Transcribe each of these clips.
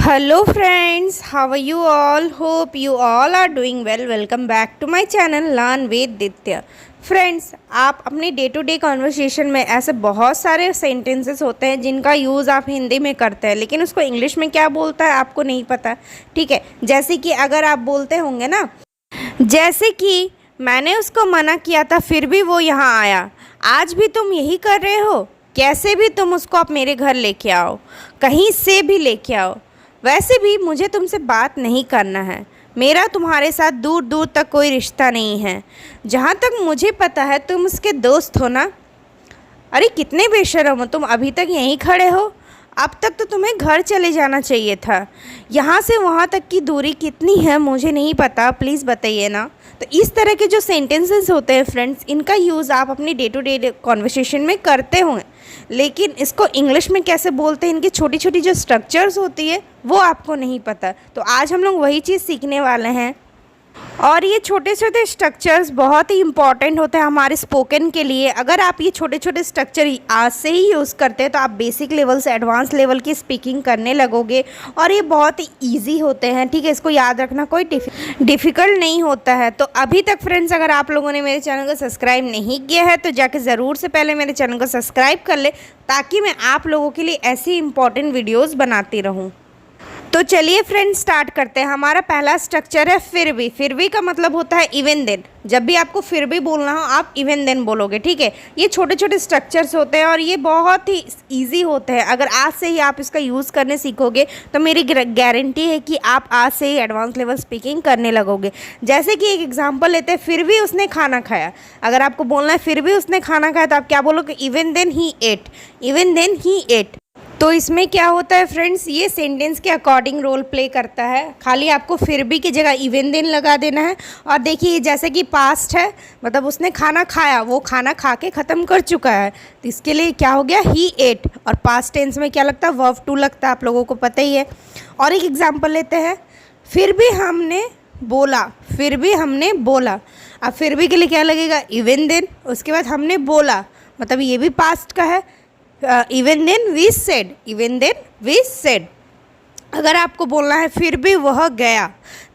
Hello friends, how are you all? Hope you all are doing well. Welcome back to my channel Learn with Ditya. Friends, आप अपनी day to day conversation में ऐसे बहुत सारे sentences होते हैं जिनका यूज़ आप हिंदी में करते हैं, लेकिन उसको इंग्लिश में क्या बोलता है आपको नहीं पता। ठीक है, जैसे कि अगर आप बोलते होंगे ना, जैसे कि मैंने उसको मना किया था फिर भी वो यहाँ आया, आज भी तुम यही कर रहे हो, कैसे भी तुम उसको आप मेरे घर लेके आओ, कहीं से भी लेके आओ, वैसे भी मुझे तुमसे बात नहीं करना है, मेरा तुम्हारे साथ दूर दूर तक कोई रिश्ता नहीं है, जहाँ तक मुझे पता है तुम उसके दोस्त हो ना। अरे कितने बेशर्म हो तुम, अभी तक यहीं खड़े हो, अब तक तो तुम्हें घर चले जाना चाहिए था। यहाँ से वहाँ तक की दूरी कितनी है मुझे नहीं पता, प्लीज़ बताइए ना। तो इस तरह के जो सेंटेंसेस होते हैं फ्रेंड्स, इनका यूज़ आप अपनी डे टू डे कॉन्वर्सेशन में करते होंगे, लेकिन इसको इंग्लिश में कैसे बोलते हैं, इनकी छोटी छोटी जो स्ट्रक्चर्स होती है वो आपको नहीं पता। तो आज हम लोग वही चीज़ सीखने वाले हैं, और ये छोटे छोटे स्ट्रक्चर्स बहुत ही इंपॉर्टेंट होते हैं हमारे स्पोकन के लिए। अगर आप ये छोटे छोटे स्ट्रक्चर आज से ही यूज़ करते हैं तो आप बेसिक लेवल से एडवांस लेवल की स्पीकिंग करने लगोगे, और ये बहुत ही ईजी होते हैं। ठीक है, इसको याद रखना कोई डिफ़िकल्ट नहीं होता है। तो अभी तक फ्रेंड्स, अगर आप लोगों ने मेरे चैनल को सब्सक्राइब नहीं किया है तो जाके ज़रूर से पहले मेरे चैनल को सब्सक्राइब कर ले, ताकि मैं आप लोगों के लिए ऐसी इंपॉर्टेंट वीडियोज़ बनाती रहूँ। तो चलिए फ्रेंड्स स्टार्ट करते हैं। हमारा पहला स्ट्रक्चर है फिर भी। फिर भी का मतलब होता है इवन देन। जब भी आपको फिर भी बोलना हो आप इवन देन बोलोगे। ठीक है, ये छोटे छोटे स्ट्रक्चर्स होते हैं और ये बहुत ही इजी होते हैं। अगर आज से ही आप इसका यूज़ करने सीखोगे तो मेरी गारंटी है कि आप आज से ही एडवांस लेवल स्पीकिंग करने लगोगे। जैसे कि एक एग्जाम्पल लेते हैं, फिर भी उसने खाना खाया। अगर आपको बोलना है फिर भी उसने खाना खाया तो आप क्या बोलोगे? Even then he ate. Even then he ate. तो इसमें क्या होता है फ्रेंड्स, ये सेंटेंस के अकॉर्डिंग रोल प्ले करता है। खाली आपको फिर भी की जगह इवन देन लगा देना है। और देखिए जैसे कि पास्ट है, मतलब उसने खाना खाया, वो खाना खा के ख़त्म कर चुका है, तो इसके लिए क्या हो गया? ही एट। और पास्ट टेंस में क्या लगता है? वर्ब टू लगता है, आप लोगों को पता ही है। और एक एग्जाम्पल लेते हैं, फिर भी हमने बोला। फिर भी हमने बोला। अब फिर भी के लिए क्या लगेगा? Even then. उसके बाद हमने बोला, मतलब ये भी पास्ट का है। Even then we said. Even then we said. अगर आपको बोलना है फिर भी वह गया,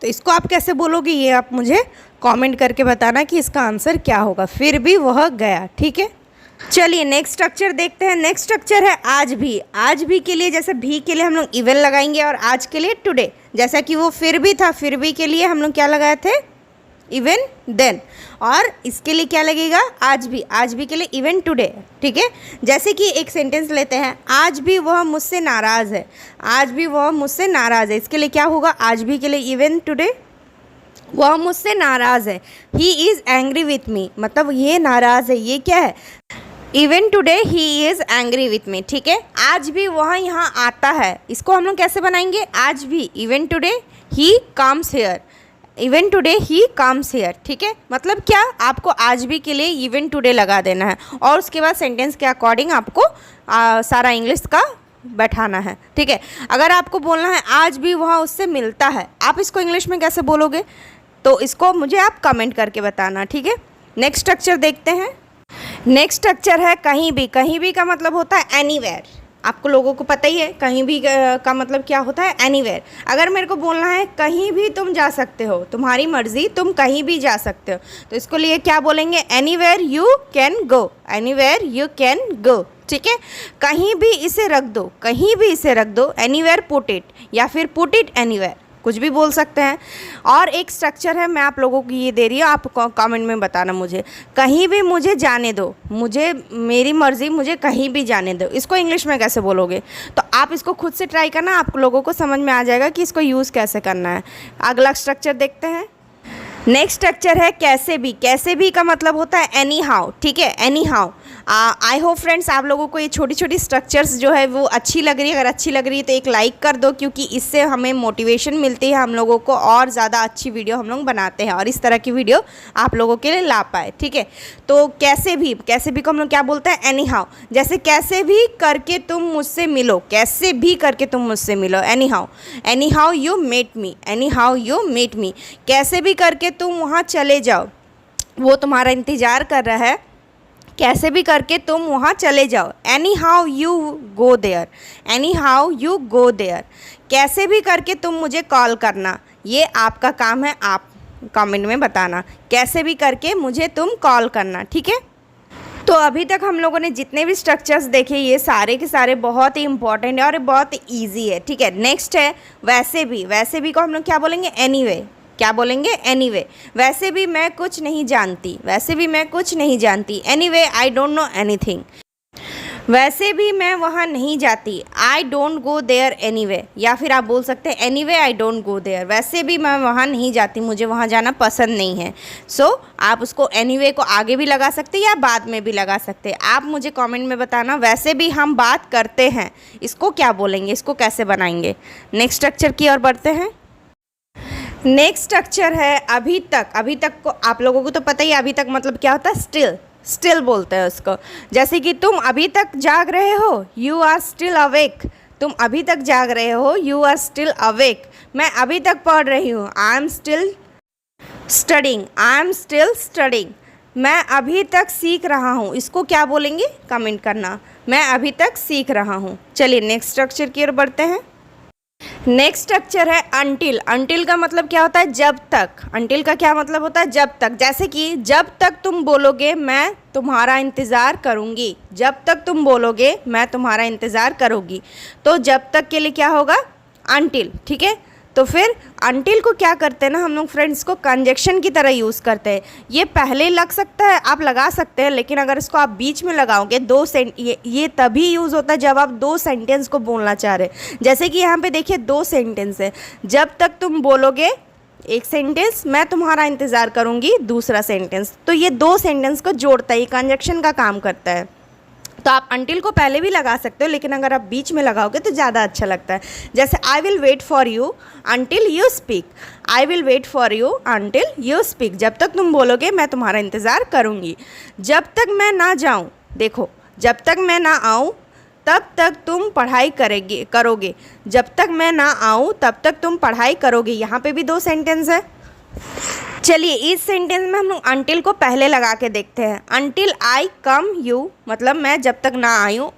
तो इसको आप कैसे बोलोगे, ये आप मुझे कमेंट करके बताना कि इसका आंसर क्या होगा। फिर भी वह गया। ठीक है, चलिए नेक्स्ट स्ट्रक्चर देखते हैं। नेक्स्ट स्ट्रक्चर है आज भी। आज भी के लिए, जैसे भी के लिए हम लोग इवन लगाएंगे, और आज के लिए टुडे। जैसा कि वो फिर भी था, फिर भी के लिए हम लोग क्या लगाए थे? Even then. और इसके लिए क्या लगेगा? आज भी। आज भी के लिए इवन टुडे। ठीक है, जैसे कि एक सेंटेंस लेते हैं, आज भी वह मुझसे नाराज़ है। आज भी वह मुझसे नाराज़ है, इसके लिए क्या होगा? आज भी के लिए इवन टुडे। वह मुझसे नाराज़ है। He is angry with me, मतलब ये नाराज़ है, ये क्या है? Even today he is angry with me. ठीक है, आज भी वह यहाँ आता है, इसको हम लोग कैसे बनाएंगे? आज भी। Even today he comes here. Even today he comes here. ठीक है, मतलब क्या? आपको आज भी के लिए इवन टुडे लगा देना है, और उसके बाद सेंटेंस के अकॉर्डिंग आपको सारा इंग्लिश का बैठाना है। ठीक है, अगर आपको बोलना है आज भी वह उससे मिलता है, आप इसको इंग्लिश में कैसे बोलोगे? तो इसको मुझे आप कमेंट करके बताना। ठीक है, नेक्स्ट स्ट्रक्चर देखते हैं। नेक्स्ट स्ट्रक्चर है कहीं भी। कहीं भी का मतलब होता है एनीवेयर। आपको लोगों को पता ही है कहीं भी का मतलब क्या होता है? एनीवेयर। अगर मेरे को बोलना है कहीं भी तुम जा सकते हो, तुम्हारी मर्जी, तुम कहीं भी जा सकते हो, तो इसको लिए क्या बोलेंगे? Anywhere you can go. Anywhere you can go. ठीक है, कहीं भी इसे रख दो। कहीं भी इसे रख दो, एनीवेयर पुट इट, या फिर पुट इट एनीवेयर, कुछ भी बोल सकते हैं। और एक स्ट्रक्चर है, मैं आप लोगों को ये दे रही हूँ, आप कमेंट में बताना मुझे। कहीं भी मुझे जाने दो, मुझे मेरी मर्ज़ी, मुझे कहीं भी जाने दो, इसको इंग्लिश में कैसे बोलोगे? तो आप इसको खुद से ट्राई करना, आप लोगों को समझ में आ जाएगा कि इसको यूज़ कैसे करना है। अगला स्ट्रक्चर देखते हैं। नेक्स्ट स्ट्रक्चर है कैसे भी। कैसे भी का मतलब होता है एनी हाउ। ठीक है, any how. I hope friends आप लोगों को ये छोटी छोटी स्ट्रक्चर्स जो है वो अच्छी लग रही है। अगर अच्छी लग रही है तो एक लाइक कर दो, क्योंकि इससे हमें मोटिवेशन मिलती है, हम लोगों को और ज़्यादा अच्छी वीडियो हम लोग बनाते हैं, और इस तरह की वीडियो आप लोगों के लिए ला पाए। ठीक है, तो कैसे भी, कैसे भी को हम लोग क्या बोलते हैं? Any how. जैसे कैसे भी करके तुम मुझसे मिलो। कैसे भी करके तुम मुझसे मिलो, anyhow. Anyhow you met me. Anyhow you met me. कैसे भी करके तुम वहाँ चले जाओ, वो तुम्हारा इंतज़ार कर रहा है, कैसे भी करके तुम वहाँ चले जाओ। Anyhow you go there, anyhow you go there, कैसे भी करके तुम मुझे कॉल करना। ये आपका काम है, आप कमेंट में बताना कैसे भी करके मुझे तुम कॉल करना, ठीक है। तो अभी तक हम लोगों ने जितने भी स्ट्रक्चर्स देखे ये सारे के सारे बहुत ही इंपॉर्टेंट है और बहुत ईजी है, ठीक है। नेक्स्ट है वैसे भी। वैसे भी को हम लोग क्या बोलेंगे? एनीवे। क्या बोलेंगे? एनीवे। वैसे भी मैं कुछ नहीं जानती, वैसे भी मैं कुछ नहीं जानती। Anyway I don't know anything. वैसे भी मैं वहाँ नहीं जाती, I don't go there anyway. या फिर आप बोल सकते हैं anyway I don't go there, वैसे भी मैं वहाँ नहीं जाती, मुझे वहाँ जाना पसंद नहीं है। सो आप उसको एनीवे को आगे भी लगा सकते हैं या बाद में भी लगा सकते हैं। आप मुझे कमेंट में बताना वैसे भी हम बात करते हैं, इसको क्या बोलेंगे, इसको कैसे बनाएंगे। नेक्स्ट स्ट्रक्चर की ओर बढ़ते हैं। नेक्स्ट स्ट्रक्चर है अभी तक। अभी तक को आप लोगों को तो पता ही है, अभी तक मतलब क्या होता है? स्टिल। स्टिल बोलते हैं उसको। जैसे कि तुम अभी तक जाग रहे हो, यू आर स्टिल अवेक। तुम अभी तक जाग रहे हो, यू आर स्टिल अवेक। मैं अभी तक पढ़ रही हूँ, I am still studying, I am still studying. मैं अभी तक सीख रहा हूँ, इसको क्या बोलेंगे? कमेंट करना। मैं अभी तक सीख रहा हूँ। चलिए नेक्स्ट स्ट्रक्चर की ओर बढ़ते हैं। नेक्स्ट स्ट्रक्चर है अनटिल। अनटिल का मतलब क्या होता है? जब तक। अनटिल का क्या मतलब होता है? जब तक। जैसे कि जब तक तुम बोलोगे मैं तुम्हारा इंतज़ार करूँगी, जब तक तुम बोलोगे मैं तुम्हारा इंतज़ार करूँगी। तो जब तक के लिए क्या होगा? अनटिल, ठीक है। तो फिर अनटिल को क्या करते हैं ना हम लोग फ्रेंड्स, को कंजक्शन की तरह यूज़ करते हैं। ये पहले लग सकता है, आप लगा सकते हैं, लेकिन अगर इसको आप बीच में लगाओगे ये तभी यूज़ होता है जब आप दो सेंटेंस को बोलना चाह रहे हैं। जैसे कि यहाँ पे देखिए दो सेंटेंस है। जब तक तुम बोलोगे एक सेंटेंस, मैं तुम्हारा इंतज़ार करूँगी दूसरा सेंटेंस। तो ये दो सेंटेंस को जोड़ता है, ये कंजक्शन का काम करता है। तो आप अनटिल को पहले भी लगा सकते हो, लेकिन अगर आप बीच में लगाओगे तो ज़्यादा अच्छा लगता है। जैसे I will wait for you until you speak, I will wait for you until you speak. जब तक तुम बोलोगे मैं तुम्हारा इंतज़ार करूँगी। जब तक मैं ना जाऊँ, देखो जब तक मैं ना आऊँ तब तक तुम पढ़ाई करोगे। जब तक मैं ना आऊँ तब तक तुम पढ़ाई करोगे। यहाँ पे भी दो सेंटेंस है। चलिए इस सेंटेंस में हम लोग अनटिल को पहले लगा के देखते हैं। अनटिल आई कम यू, मतलब मैं जब तक ना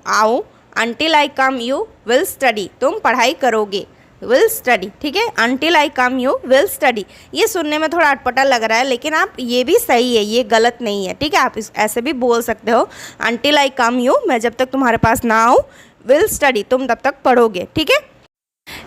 आऊँ। Until I come you will study, तुम पढ़ाई करोगे। विल स्टडी, ठीक है। Until I come you will study. ये सुनने में थोड़ा अटपटा लग रहा है, लेकिन आप ये भी सही है, ये गलत नहीं है, ठीक है। आप ऐसे भी बोल सकते हो, अनटिल आई कम यू, मैं जब तक तुम्हारे पास ना आऊँ, विल स्टडी, तुम तब तक पढ़ोगे, ठीक है।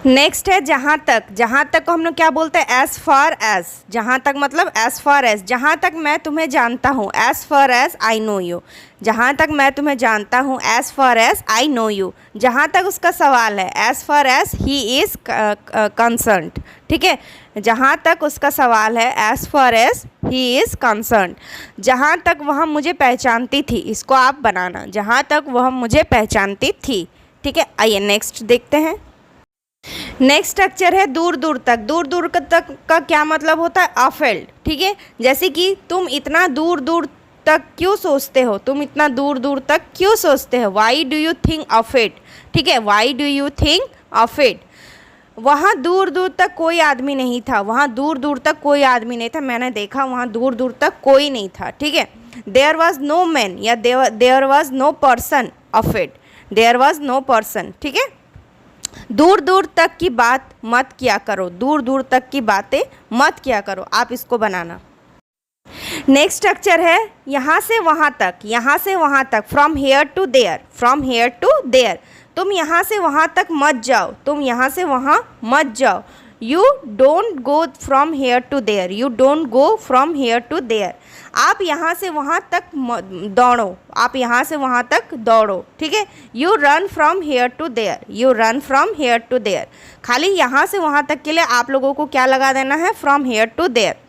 नेक्स्ट है जहाँ तक। जहाँ तक को हम लोग क्या बोलते हैं? As far as. जहाँ तक मतलब एज फार एज, जहाँ तक मैं तुम्हें जानता हूँ। As far as I know you, जहाँ तक मैं तुम्हें जानता हूँ। As far as I know you. जहाँ तक उसका सवाल है, as far as he is concerned, ठीक है। जहाँ तक उसका सवाल है, as far as he is concerned. जहाँ तक वह मुझे पहचानती थी, इसको आप बनाना। जहाँ तक वह मुझे पहचानती थी, ठीक है। आइए नेक्स्ट देखते हैं। नेक्स्ट स्ट्रक्चर है दूर दूर तक। दूर दूर तक का क्या मतलब होता है? अफेल्ड, ठीक है। जैसे कि तुम इतना दूर दूर तक क्यों सोचते हो, तुम इतना दूर दूर तक क्यों सोचते हो। Why do you think of it, ठीक है। Why do you think of it. वहाँ दूर दूर तक कोई आदमी नहीं था, वहाँ दूर दूर तक कोई आदमी नहीं था। मैंने देखा वहाँ दूर दूर तक कोई नहीं था, ठीक है। देयर वॉज नो मैन या there was no person of it, there was no person, ठीक है। दूर दूर तक की बात मत किया करो, दूर दूर तक की बातें मत किया करो। आप इसको बनाना। नेक्स्ट स्ट्रक्चर है यहाँ से वहाँ तक। यहाँ से वहाँ तक, from here to there, from here to there. तुम यहाँ से वहाँ तक मत जाओ, तुम यहाँ से वहाँ मत जाओ। You don't go from here to there, you don't go from here to there. आप यहाँ से वहाँ तक दौड़ो, आप यहाँ से वहाँ तक दौड़ो, ठीक है। You run from here to there, you run from here to there. खाली यहाँ से वहाँ तक के लिए आप लोगों को क्या लगा देना है? From here to there.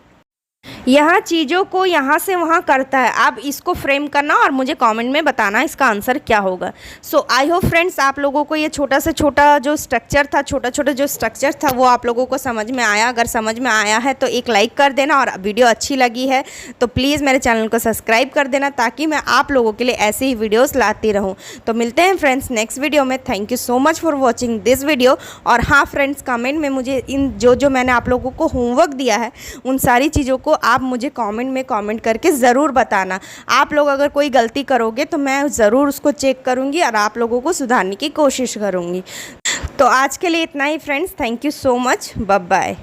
यह चीज़ों को यहाँ से वहाँ करता है। आप इसको फ्रेम करना और मुझे कमेंट में बताना इसका आंसर क्या होगा। सो आई होप फ्रेंड्स आप लोगों को ये छोटा से छोटा जो स्ट्रक्चर था, छोटा छोटा जो स्ट्रक्चर था वो आप लोगों को समझ में आया। अगर समझ में आया है तो एक लाइक कर देना, और वीडियो अच्छी लगी है तो प्लीज़ मेरे चैनल को सब्सक्राइब कर देना, ताकि मैं आप लोगों के लिए ऐसे ही वीडियोज़ लाती रहूँ। तो मिलते हैं फ्रेंड्स नेक्स्ट वीडियो में। Thank you so much for watching this video. और हाँ फ्रेंड्स, कमेंट में मुझे इन जो मैंने आप लोगों को होमवर्क दिया है उन सारी चीज़ों को आप आप मुझे कमेंट में कमेंट करके ज़रूर बताना। आप लोग अगर कोई गलती करोगे तो मैं ज़रूर उसको चेक करूँगी और आप लोगों को सुधारने की कोशिश करूँगी। तो आज के लिए इतना ही friends, thank you so much, bye bye.